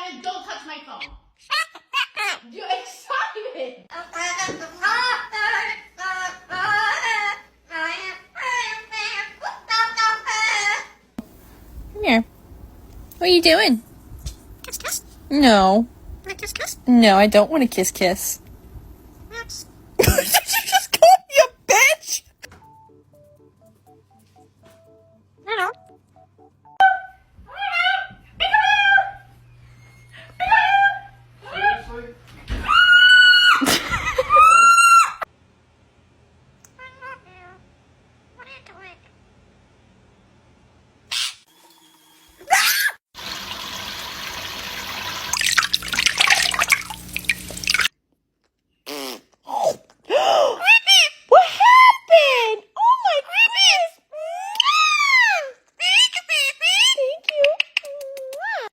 And don't touch my phone. You're excited. Come here. What are you doing? Kiss, kiss. No. Want to kiss, kiss? No, I don't want to kiss kiss.